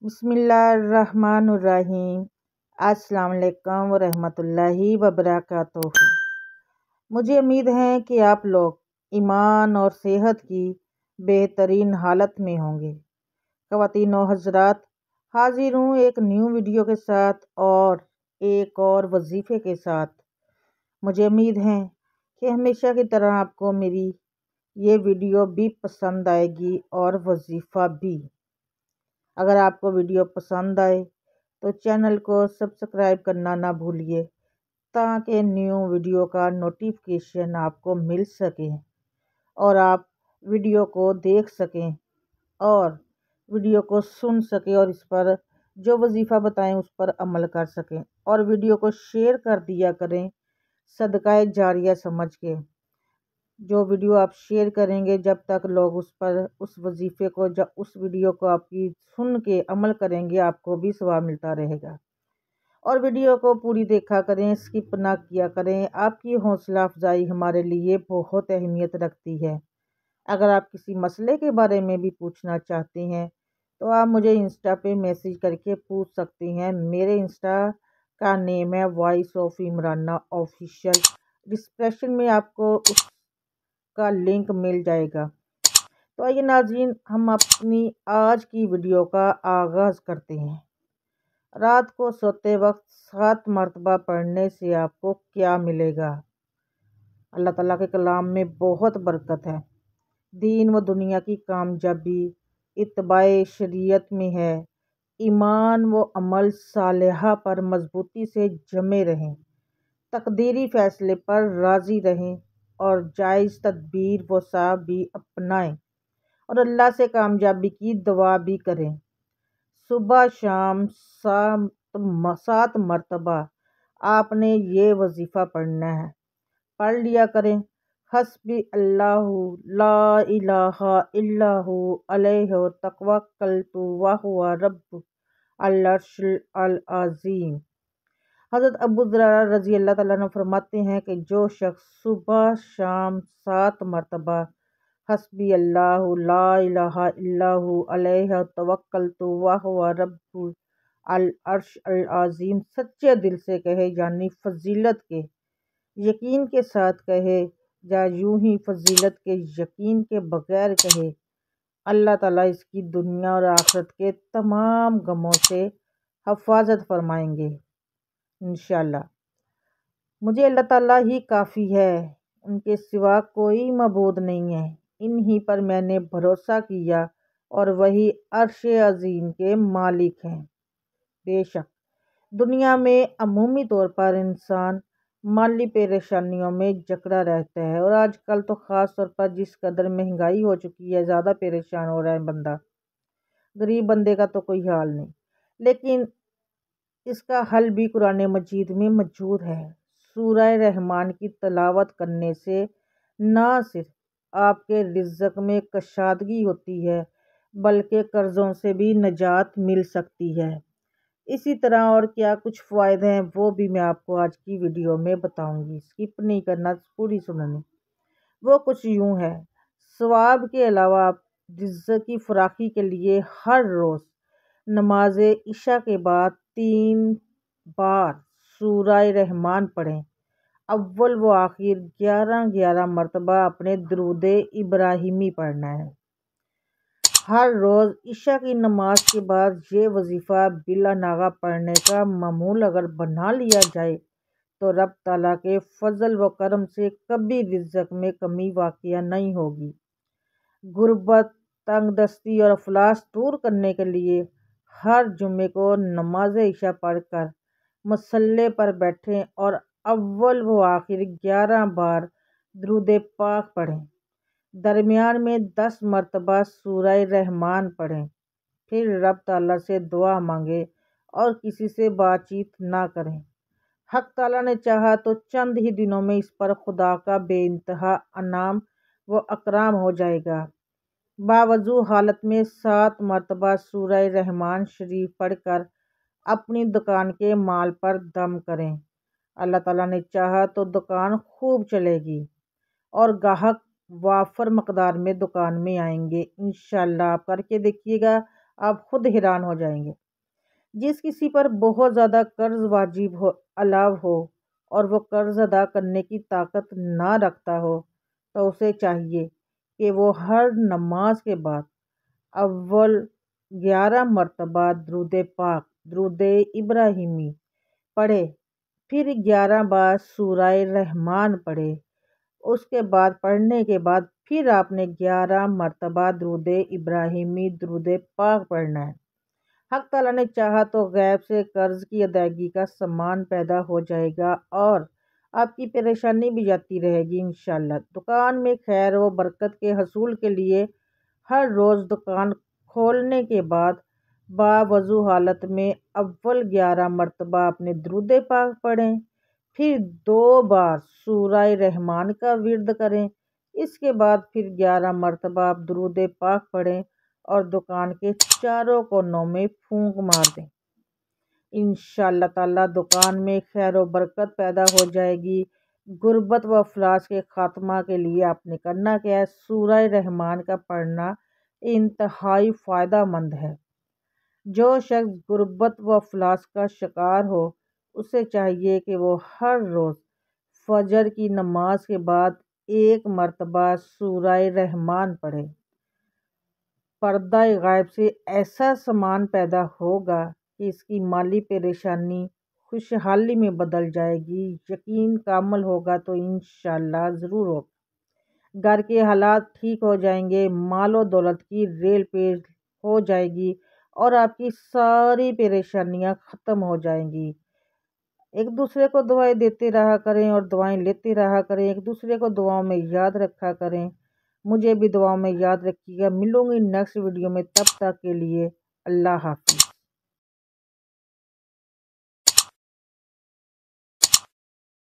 بسم اللہ الرحمن الرحیم۔ السلام علیکم ورحمۃ اللہ وبرکاتہ۔ مجھے امید ہے کہ آپ لوگ ایمان اور صحت کی بہترین حالت میں ہوں گے۔ خواتین و حضرات، حاضر ہوں ایک نیو ویڈیو کے ساتھ اور ایک اور وظیفے کے ساتھ۔ مجھے امید ہے کہ ہمیشہ کی طرح آپ کو میری یہ ویڈیو بھی پسند آئے گی اور وظیفہ بھی۔ اگر آپ کو ویڈیو پسند آئے تو چینل کو سبسکرائب کرنا نہ بھولیے تاکہ نیو ویڈیو کا نوٹیفیکیشن آپ کو مل سکے اور آپ ویڈیو کو دیکھ سکیں اور ویڈیو کو سن سکیں اور اس پر جو وظیفہ بتائیں اس پر عمل کر سکیں، اور ویڈیو کو شیئر کر دیا کریں صدقہ جاریہ سمجھ کے۔ جو ویڈیو آپ شیئر کریں گے، جب تک لوگ اس پر اس وظیفے کو اس ویڈیو کو آپ کی سن کے عمل کریں گے، آپ کو بھی ثواب ملتا رہے گا۔ اور ویڈیو کو پوری دیکھا کریں، اسکپ نہ کیا کریں۔ آپ کی حوصلہ افزائی ہمارے لیے بہت اہمیت رکھتی ہے۔ اگر آپ کسی مسئلے کے بارے میں بھی پوچھنا چاہتے ہیں تو آپ مجھے انسٹا پہ میسیج کر کے پوچھ سکتے ہیں۔ میرے انسٹا کا نیم ہے voice of Imrana official. Description میں آپ کو اس کا لنک مل جائے گا۔ تو آئیے ناظرین، ہم اپنی آج کی ویڈیو کا آغاز کرتے ہیں۔ رات کو سوتے وقت 7 مرتبہ پڑھنے سے آپ کو کیا ملے گا؟ اللہ تعالیٰ کے کلام میں بہت برکت ہے۔ دین و دنیا کی کامیابی اتباع شریعت میں ہے۔ ایمان و عمل صالحہ پر مضبوطی سے جمے رہیں، تقدیری فیصلے پر راضی رہیں اور جائز تدبیر و سعی بھی اپنائیں اور اللہ سے کامیابی کی دعا بھی کریں۔ صبح شام 7 مرتبہ آپ نے یہ وظیفہ پڑھنا ہے۔ پڑھ لیا کریں۔ حسبی اللہ لا الہ الا ہو علیہ توکلت وہو رب العرش العظیم۔ حضرت ابو ذر رضی اللہ تعالیٰ عنہ فرماتے ہیں کہ جو شخص صبح شام 7 مرتبہ حسبی اللہ لا الہ الا ہو علیہ توکلت وہو رب العرش العظیم سچے دل سے کہے، یعنی فضیلت کے یقین کے ساتھ کہے یا یوں ہی فضیلت کے یقین کے بغیر کہے، اللہ تعالیٰ اس کی دنیا اور آخرت کے تمام غموں سے حفاظت فرمائیں گے انشاءاللہ۔ مجھے اللہ تعالیٰ ہی کافی ہے، ان کے سوا کوئی معبود نہیں ہے۔ انہی پر میں نے بھروسہ کیا اور وہی عرش عظیم کے مالک ہیں۔ بے شک دنیا میں عمومی طور پر انسان مالی پریشانیوں میں جکڑا رہتا ہے، اور آج کل تو خاص طور پر جس قدر مہنگائی ہو چکی ہے، زیادہ پریشان ہو رہا ہے بندہ۔ غریب بندے کا تو کوئی حال نہیں، لیکن اس کا حل بھی قرآن مجید میں موجود ہے۔ سورہ رحمان کی تلاوت کرنے سے نہ صرف آپ کے رزق میں کشادگی ہوتی ہے بلکہ قرضوں سے بھی نجات مل سکتی ہے۔ اسی طرح اور کیا کچھ فوائد ہیں وہ بھی میں آپ کو آج کی ویڈیو میں بتاؤں گی، اسکپ نہیں کرنا، پوری سننی۔ وہ کچھ یوں ہے۔ ثواب کے علاوہ آپ رزق کی فراخی کے لیے ہر روز نماز عشاء کے بعد 3 بار سورہ رحمان پڑھیں۔ اول و آخر 11 مرتبہ اپنے درود ابراہیمی پڑھنا ہے۔ ہر روز عشاء کی نماز کے بعد یہ وظیفہ بلا ناغہ پڑھنے کا معمول اگر بنا لیا جائے تو رب تعالیٰ کے فضل و کرم سے کبھی رزق میں کمی واقع نہیں ہوگی۔ غربت، تنگ دستی اور افلاس دور کرنے کے لیے ہر جمعے کو نماز عشاء پڑھ کر مصلی پر بیٹھیں اور اول و آخر 11 بار درود پاک پڑھیں۔ درمیان میں 10 مرتبہ سورہ رحمان پڑھیں، پھر رب تعالیٰ سے دعا مانگیں اور کسی سے بات چیت نہ کریں۔ حق تعالیٰ نے چاہا تو چند ہی دنوں میں اس پر خدا کا بے انتہا انعام و اکرام ہو جائے گا۔ باوضو حالت میں 7 مرتبہ سورہ رحمان شریف پڑھ کر اپنی دکان کے مال پر دم کریں۔ اللہ تعالیٰ نے چاہا تو دکان خوب چلے گی اور گاہک وافر مقدار میں دکان میں آئیں گے۔ انشاءاللہ آپ کر کے دیکھیے گا، آپ خود حیران ہو جائیں گے۔ جس کسی پر بہت زیادہ قرض واجب علاوہ ہو اور وہ قرض ادا کرنے کی طاقت نہ رکھتا ہو تو اسے چاہیے کہ وہ ہر نماز کے بعد اول 11 مرتبہ درود پاک، درود ابراہیمی پڑھے، پھر 11 بار سورہ رحمان پڑھے۔ اس کے بعد پڑھنے کے بعد پھر آپ نے 11 مرتبہ درود ابراہیمی، درود پاک پڑھنا ہے۔ حق تعالیٰ نے چاہا تو غیب سے قرض کی ادائیگی کا سامان پیدا ہو جائے گا اور آپ کی پریشانی بھی جاتی رہے گی انشاءاللہ۔ دکان میں خیر و برکت کے حصول کے لیے ہر روز دکان کھولنے کے بعد باوضو حالت میں اول 11 مرتبہ اپنے درود پاک پڑھیں، پھر 2 بار سورہ رحمان کا ورد کریں، اس کے بعد پھر 11 مرتبہ آپ درود پاک پڑھیں اور دکان کے چاروں کونوں میں پھونک مار دیں۔ انشاءاللہ تعالیٰ دکان میں خیر و برکت پیدا ہو جائے گی۔ غربت و افلاس کے خاتمہ کے لیے آپ نے کرنا کیا ہے؟ سورہ رحمان کا پڑھنا انتہائی فائدہ مند ہے۔ جو شخص غربت و افلاس کا شکار ہو اسے چاہیے کہ وہ ہر روز فجر کی نماز کے بعد 1 مرتبہ سورہ رحمان پڑھے۔ پردہ غائب سے ایسا سامان پیدا ہوگا کہ اس کی مالی پریشانی خوشحالی میں بدل جائے گی۔ یقین کامل ہوگا تو انشاءاللہ ضرور ہوگا۔ گھر کے حالات ٹھیک ہو جائیں گے، مال و دولت کی ریل پیل ہو جائے گی اور آپ کی ساری پریشانیاں ختم ہو جائیں گی۔ ایک دوسرے کو دعائیں دیتے رہا کریں اور دعائیں لیتے رہا کریں، ایک دوسرے کو دعاؤں میں یاد رکھا کریں۔ مجھے بھی دعاؤں میں یاد رکھیے گا۔ ملوں گی نیکسٹ ویڈیو میں، تب تک کے لیے اللہ حافظ۔